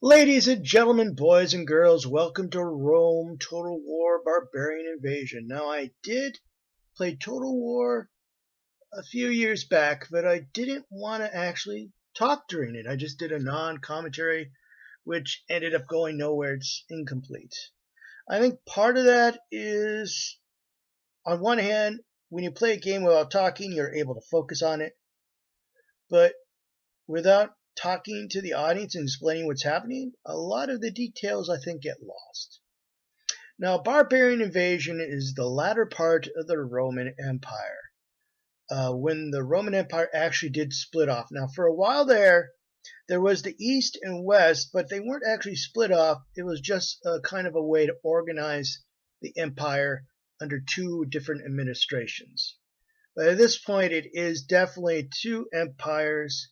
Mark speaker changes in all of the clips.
Speaker 1: Ladies and gentlemen, boys and girls, welcome to Rome Total War Barbarian Invasion. Now, I did play Total War a few years back, but I didn't want to actually talk during it. I just did a non-commentary, which ended up going nowhere. It's incomplete. I think part of that is, on one hand, when you play a game without talking, you're able to focus on it. But without talking to the audience and explaining what's happening, a lot of the details, I think, get lost. Now, Barbarian Invasion is the latter part of the Roman Empire, when the Roman Empire actually did split off. Now, for a while there was the East and West, but they weren't actually split off. It was just a kind of a way to organize the empire under two different administrations. But at this point, it is definitely two empires.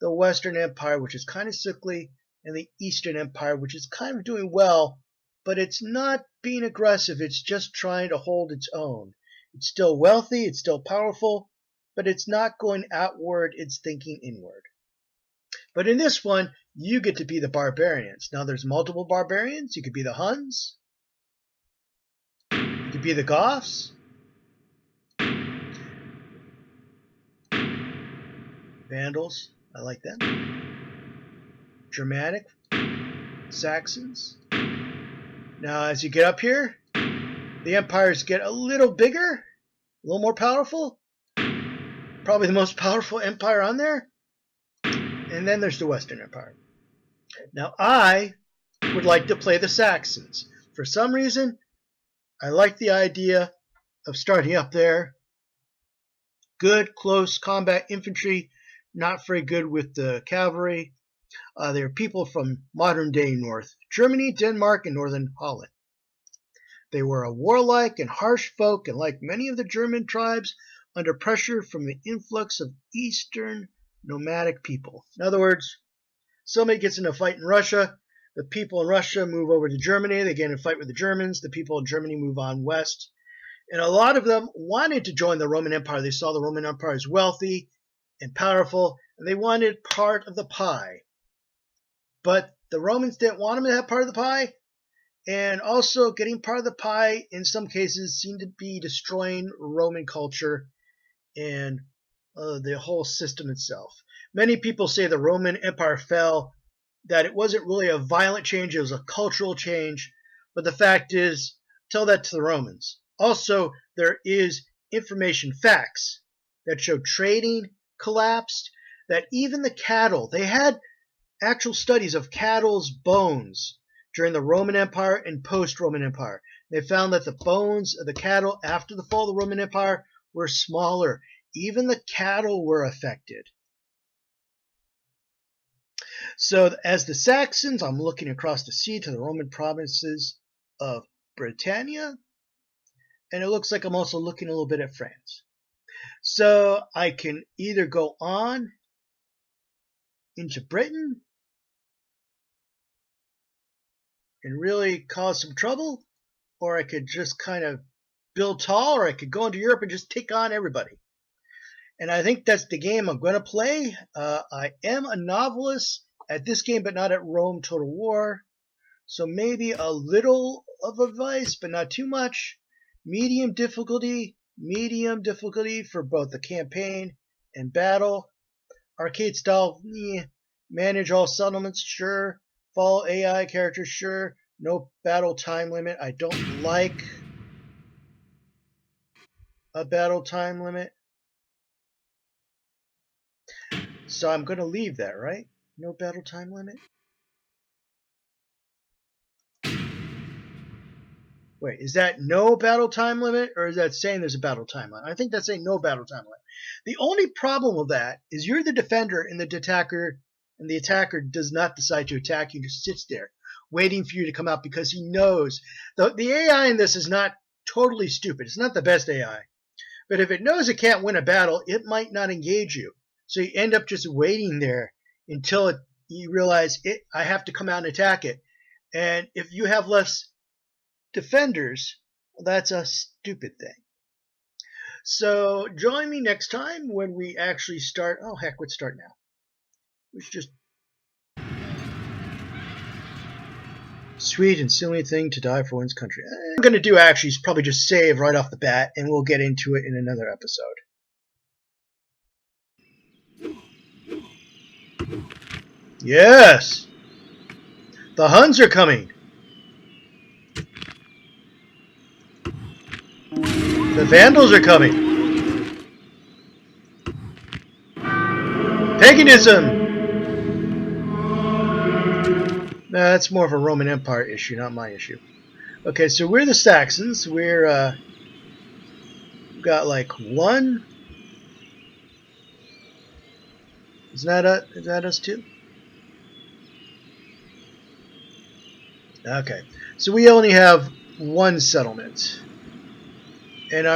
Speaker 1: The Western Empire, which is kind of sickly, and the Eastern Empire, which is kind of doing well, but it's not being aggressive. It's just trying to hold its own. It's still wealthy, it's still powerful, but it's not going outward, it's thinking inward. But in this one, you get to be the barbarians. Now, there's multiple barbarians. You could be the Huns. You could be the Goths. Vandals. I like them. Germanic. Saxons. Now, as you get up here, the empires get a little bigger, a little more powerful. Probably the most powerful empire on there. And then there's the Western Empire. Now, I would like to play the Saxons. For some reason, I like the idea of starting up there. Good, close combat infantry. Not very good with the cavalry. They're people from modern-day North Germany, Denmark, and northern Holland. They were a warlike and harsh folk, and like many of the German tribes, under pressure from the influx of Eastern nomadic people. In other words, somebody gets in a fight in Russia, the people in Russia move over to Germany, they get in a fight with the Germans, the people in Germany move on west. And a lot of them wanted to join the Roman Empire. They saw the Roman Empire as wealthy and powerful, and they wanted part of the pie. But the Romans didn't want them to have part of the pie, and also getting part of the pie in some cases seemed to be destroying Roman culture and the whole system itself. Many people say the Roman Empire fell, that it wasn't really a violent change, it was a cultural change, but the fact is, tell that to the Romans. Also, there is information, facts, that show trading collapsed, that even the cattle, they had actual studies of cattle's bones during the Roman Empire and post-Roman Empire. They found that the bones of the cattle after the fall of the Roman Empire were smaller. Even the cattle were affected. So as the Saxons, I'm looking across the sea to the Roman provinces of Britannia, and it looks like I'm also looking a little bit at France. So I can either go on into Britain and really cause some trouble, or I could just kind of build tall, or I could go into Europe and just take on everybody. And I think that's the game I'm going to play. I am a novelist at this game, but not at Rome Total War. So maybe a little of advice, but not too much. Medium difficulty for both the campaign and battle. Arcade style, manage all settlements, sure. Follow AI characters, sure. No battle time limit. I don't like a battle time limit. So I'm going to leave that, right? No battle time limit. Wait, is that no battle time limit, or is that saying there's a battle time limit? I think that's saying no battle time limit. The only problem with that is you're the defender and the attacker does not decide to attack you, just sits there waiting for you to come out because he knows. The AI in this is not totally stupid. It's not the best AI. But if it knows it can't win a battle, it might not engage you. So you end up just waiting there until you realize I have to come out and attack it. And if you have less defenders, well, that's a stupid thing. So join me next time when we actually start. Oh, heck, let's start now. We should just Sweet and silly thing to die for one's country. I'm going to do actually is probably just save right off the bat, and we'll get into it in another episode. Yes! The Huns are coming! The Vandals are coming! Paganism! That's more of a Roman Empire issue, not my issue. Okay, so we're the Saxons. We're, got like one. Is that us too? Okay, so we only have one settlement. And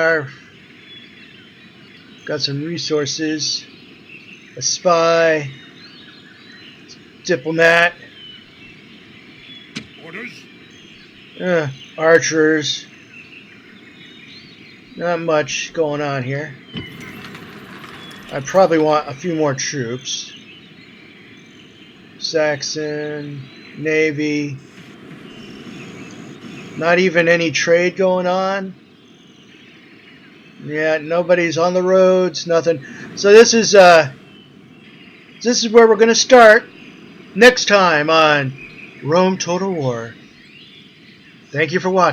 Speaker 1: got some resources. A spy. Diplomat. Orders? Archers. Not much going on here. I probably want a few more troops. Saxon, Navy. Not even any trade going on. Yeah, nobody's on the roads, nothing. So this is where we're going to start next time on Rome Total War. Thank you for watching.